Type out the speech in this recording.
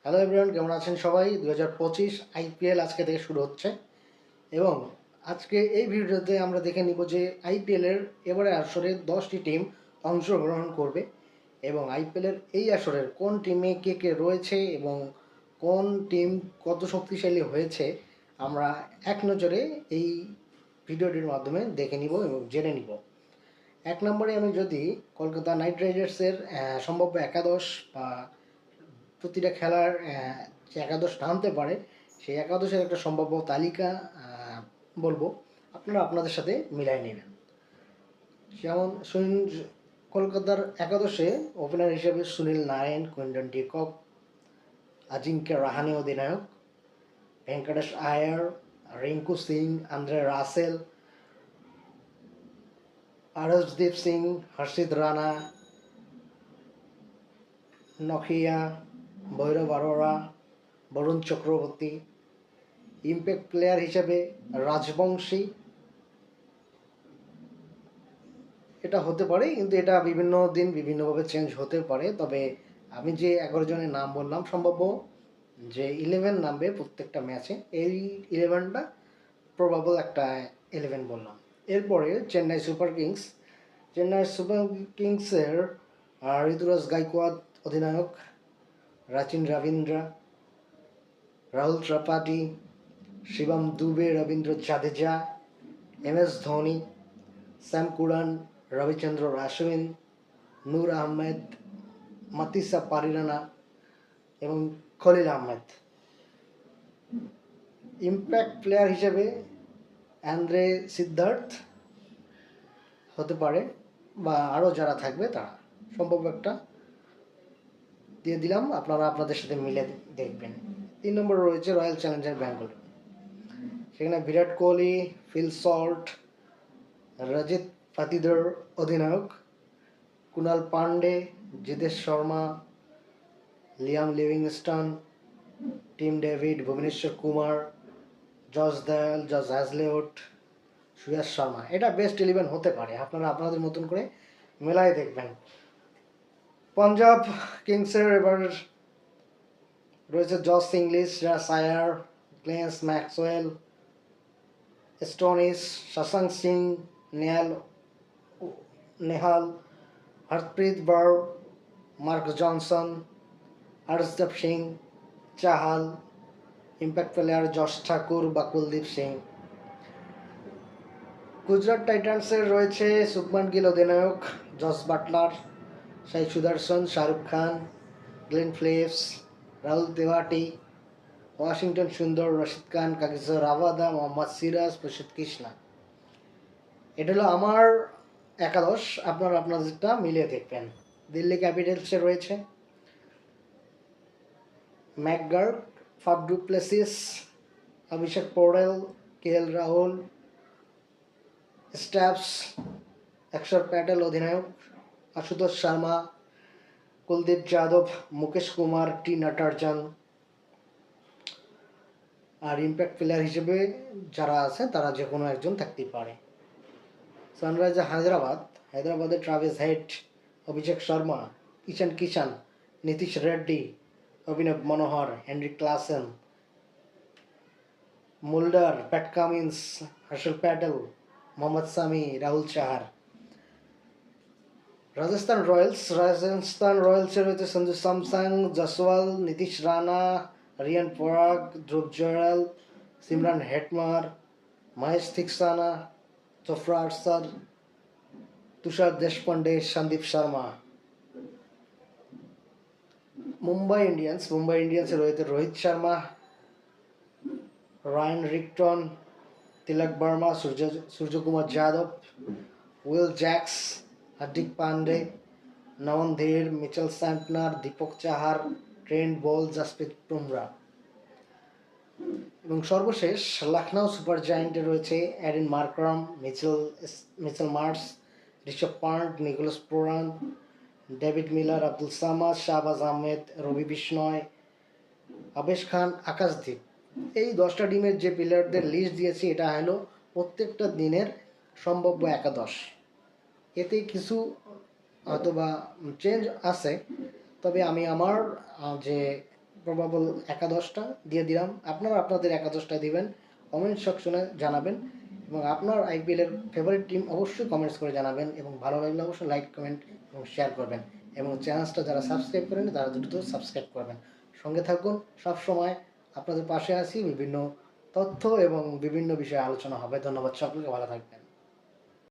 Hello everyone, কেমন আছেন সবাই? 2025 আইপিএল আজকে থেকে শুরু হচ্ছে এবং আজকে এই ভিডিওতে আমরা দেখে নিব যে আইপিএলের এবারে আসরে 10টি টিম অংশগ্রহণ করবে এবং আইপিএলের এই আসরের কোন টিমে কে কে রয়েছে এবং কোন টিম কত শক্তিশালী হয়েছে আমরা এক নজরে এই ভিডিওটির মাধ্যমে দেখে নিব এবং জেনে নিব। এক নম্বরে আমি যদি কলকাতা নাইট রাইডার্সের সম্ভাব্য একাদশ বা প্রতিটা খেলার যে একাদশ নামতে পারে সেই একাদশের একটা সম্ভাব্য তালিকা বলবো, আপনারা আপনাদের সাথে মিলাই নেবেন। যেমন কলকাতার একাদশে ওপেনার হিসেবে সুনীল নারায়ণ, কুইন্টন ডিকক, আজিঙ্ক্য রাহানে অধিনায়ক, ভেঙ্কটেশ আয়ার, রিঙ্কু সিং, আন্দ্রে রাসেল, আরশদীপ সিং, হর্ষিত রানা, নখিয়া, ভৈরব আরোরা, বরুণ চক্রবর্তী। ইম্প্যাক্ট প্লেয়ার হিসেবে রাজবংশী, এটা হতে পারে কিন্তু এটা বিভিন্ন দিন বিভিন্নভাবে চেঞ্জ হতে পারে। তবে আমি যে 11 জনের নাম বললাম, সম্ভাব্য যে 11 নামবে প্রত্যেকটা ম্যাচে, এই 11টা প্রবাবল একটা 11 বললাম। এরপরে চেন্নাই সুপার কিংসের ঋতুরাজ গাইকোয়াদ অধিনায়ক, Rachin Ravindra, Rahul Tripathi, Shivam Dube, Ravindra Jadeja, MS Dhoni, Sam Curran, Ravichandra Ashwin, Noor Ahmad, Matheesha Pathirana এবং খলিল আহমেদ। ইম্প্যাক্ট প্লেয়ার হিসেবে অ্যান্দ্রে সিদ্ধার্থ হতে পারে বা আরও যারা থাকবে তারা সম্ভব একটা দিয়ে দিলাম, আপনারা আপনাদের সাথে মিলে দেখবেন। 3 নম্বরে রয়েছে রয়্যাল চ্যালেঞ্জার ব্যাঙ্গালোর। সেখানে বিরাট কোহলি, ফিল সল্ট, রজিত পাতিদার অধিনায়ক, Krunal Pandya, Jitesh Sharma, Liam Livingstone, Tim David, Bhuvneshwar Kumar, Yash Dayal, Josh Hazlewood, Suyash Sharma. এটা বেস্ট 11 হতে পারে, আপনারা আপনাদের মতন করে মেলায় দেখবেন। পাঞ্জাব কিংসের এবার রয়েছে Josh Inglis, Shreyas Iyer, Glenn Maxwell, Stoinis, Shashank Singh, Nehal, Harpreet Brar, Marco Jansen, Arshdeep Singh, Chahal, impact player Yash Thakur বা কুলদীপ সিং। গুজরাট টাইটান্সের রয়েছে শুভমান গিল অধিনায়ক, জস বাটলার, সাই সুদর্শন, Shahrukh Khan, Glenn Phillips, Rahul তেওয়াটি, Washington সুন্দর, রশিদ খান, কাগিসো রাভাদা, মোহাম্মদ সিরাজ, প্রসিদ্ধ কৃষ্ণা। এটা হলো আমার একাদশ, আপনারা আপনাদেরটা মিলিয়ে দেখবেন। দিল্লি ক্যাপিটালসে রয়েছে ম্যাকগার্ক, ফাফ ডু প্লেসিস, অভিষেক পৌড়েল, KL রাহুল, স্ট্যাপস, অক্ষর প্যাটেল অধিনায়ক, আশুতোষ শর্মা, কুলদীপ যাদব, মুকেশ কুমার, টি নটরাজন। আর ইম্প্যাক্ট প্লেয়ার হিসেবে যারা আছে তারা যে কোনো একজন থাকতেই পারে। সানরাইজার হায়দ্রাবাদের Travis Head, Abhishek Sharma, Kishan, Nitish Reddy, Abhinav Manohar, Heinrich Klaasen, Mulder, Pat Cummins, Harshal Patel, Mohammed Shami, Rahul Chahar. Rajasthan রয়্যালসে রয়েছে Sanju Samson, Jaiswal, Nitish Rana, Riyan Parag, Dhruv Jurel, Shimron Hetmyer, Maheesh Theekshana, Jofra Archer, Tushar Deshpande, Sandeep Sharma. Mumbai ইন্ডিয়ান্সে রয়েছে Rohit Sharma, Ryan Rickelton, Tilak Varma, Suryakumar Yadav, Will Jacks, Hardik Pandya, Naman Dhir, Mitchell Santner, Deepak Chahar, Trent Boult, Jasprit Bumrah. এবং সর্বশেষ লখনৌ সুপার জায়ান্টে রয়েছে Aiden Markram, Mitchell Marsh, Rishabh Pant, Nicholas Pooran, David Miller, Abdul Samad, Shahbaz Ahmed, Ravi Bishnoi, Avesh Khan, Akashdeep. এই 10টা টিমের যে প্লেয়ারদের লিস্ট দিয়েছি এটা হলো প্রত্যেকটা দিনের সম্ভাব্য একাদশ। এতে কিছু হয়তোবা চেঞ্জ আছে, তবে আমি আমার যে প্রবাবল একাদশটা দিয়ে দিলাম। আপনারা আপনাদের একাদশটা দিবেন, কমেন্ট সেকশনে জানাবেন এবং আপনার আইপিএলের ফেভারিট টিম অবশ্যই কমেন্টস করে জানাবেন এবং ভালো লাগলে অবশ্যই লাইক কমেন্ট এবং শেয়ার করবেন এবং চ্যানেলটা যারা সাবস্ক্রাইব করেন তারা দ্রুত সাবস্ক্রাইব করবেন। সঙ্গে থাকুন, সবসময় আপনাদের পাশে আছি, বিভিন্ন তথ্য এবং বিভিন্ন বিষয়ে আলোচনা হবে। ধন্যবাদ সকলকে, ভালো থাকবেন।